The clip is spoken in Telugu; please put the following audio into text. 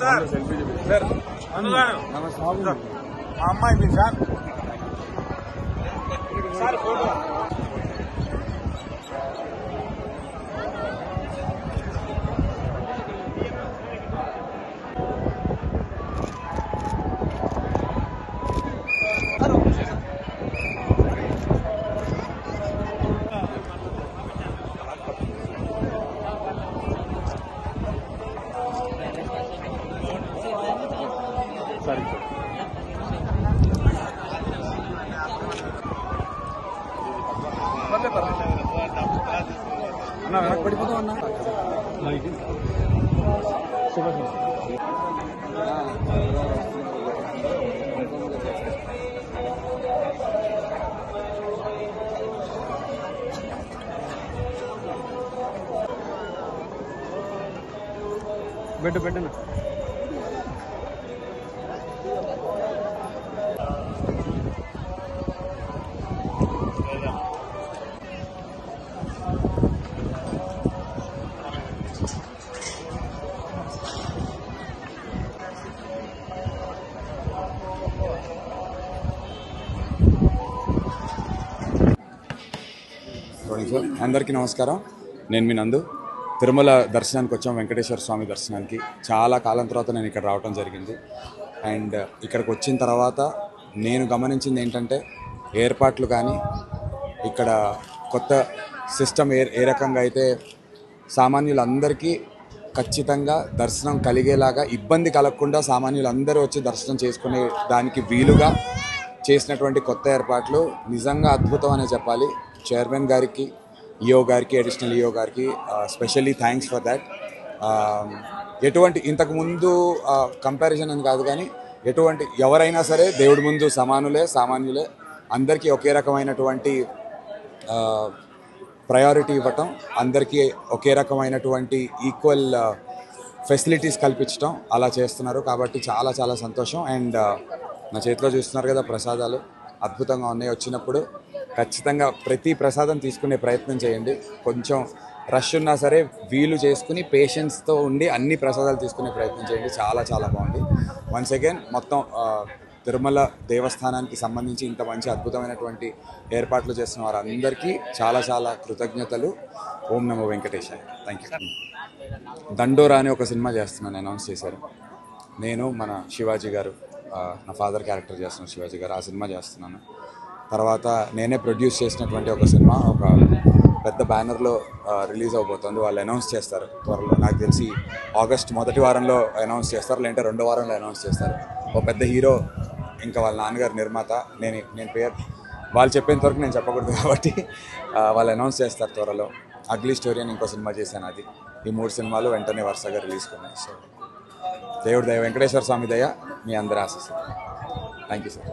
సార్ సార్ మా అమ్మాయి మీ ఫ్యాన్ సార్ ఫోటో సరే అన్న వెనక్కి పడిపోతాం అన్న పెట్టు అందరికీ నమస్కారం. నేను మీ నందు. తిరుమల దర్శనానికి వచ్చాం, వెంకటేశ్వర స్వామి దర్శనానికి. చాలా కాలం తర్వాత నేను ఇక్కడ రావడం జరిగింది. అండ్ ఇక్కడికి వచ్చిన తర్వాత నేను గమనించింది ఏంటంటే ఏర్పాట్లు కానీ ఇక్కడ కొత్త సిస్టమ్ ఏ రకంగా అయితే సామాన్యులందరికీ ఖచ్చితంగా దర్శనం కలిగేలాగా, ఇబ్బంది కలగకుండా సామాన్యులందరూ వచ్చి దర్శనం చేసుకునే దానికి వీలుగా చేసినటువంటి కొత్త ఏర్పాట్లు నిజంగా అద్భుతం అనే చెప్పాలి. చైర్మన్ గారికి, ఈఓ గారికి, అడిషనల్ ఈఓ గారికి స్పెషల్లీ థ్యాంక్స్ ఫర్ దాట్. ఎటువంటి ఇంతకుముందు కంపారిజన్ అని కాదు కానీ ఎవరైనా సరే దేవుడి ముందు సామాన్యులే, అందరికీ ఒకే రకమైనటువంటి ప్రయారిటీ ఇవ్వటం, అందరికీ ఒకే రకమైనటువంటి ఈక్వల్ ఫెసిలిటీస్ కల్పించడం అలా చేస్తున్నారు. కాబట్టి చాలా చాలా సంతోషం. అండ్ నా చేతిలో చూస్తున్నారు కదా ప్రసాదాలు, అద్భుతంగా ఉన్నాయి. వచ్చినప్పుడు ఖచ్చితంగా ప్రతి ప్రసాదం తీసుకునే ప్రయత్నం చేయండి. కొంచెం రష్ ఉన్నా సరే వీలు చేసుకుని పేషెన్స్తో ఉండి అన్ని ప్రసాదాలు తీసుకునే ప్రయత్నం చేయండి. చాలా చాలా బాగుంది. వన్స్ అగైన్ మొత్తం తిరుమల దేవస్థానానికి సంబంధించి ఇంత మంచి అద్భుతమైనటువంటి ఏర్పాట్లు చేస్తున్న వారందరికీ చాలా చాలా కృతజ్ఞతలు. ఓం నమో వెంకటేశాయ. Thank you. దండోరా అనే ఒక సినిమా చేస్తున్నాను, అనౌన్స్ చేశారు. నేను మన శివాజీ గారు, నా ఫాదర్ క్యారెక్టర్ చేస్తున్న శివాజీ గారు, ఆ సినిమా చేస్తున్నాను. తర్వాత నేనే ప్రొడ్యూస్ చేసినటువంటి ఒక సినిమా ఒక పెద్ద బ్యానర్లో రిలీజ్ అవబోతుంది. వాళ్ళు అనౌన్స్ చేస్తారు త్వరలో. నాకు తెలిసి ఆగస్ట్ మొదటి వారంలో అనౌన్స్ చేస్తారు, లేదంటే రెండో వారంలో అనౌన్స్ చేస్తారు. ఒక పెద్ద హీరో, ఇంకా వాళ్ళ నాన్నగారు నిర్మాత. నేను పేరు వాళ్ళు చెప్పేంత వరకు నేను చెప్పకూడదు కాబట్టి వాళ్ళు అనౌన్స్ చేస్తారు త్వరలో. అగ్లీ స్టోరీ అని ఇంకో సినిమా చేశాను. అది ఈ 3 సినిమాలు వెంటనే వరుసగా రిలీజ్ కొన్నాయి. సో దేవుడి దయ, వెంకటేశ్వర స్వామి దయ, మీ అందరి ఆశీస్సులు. Thank you sir.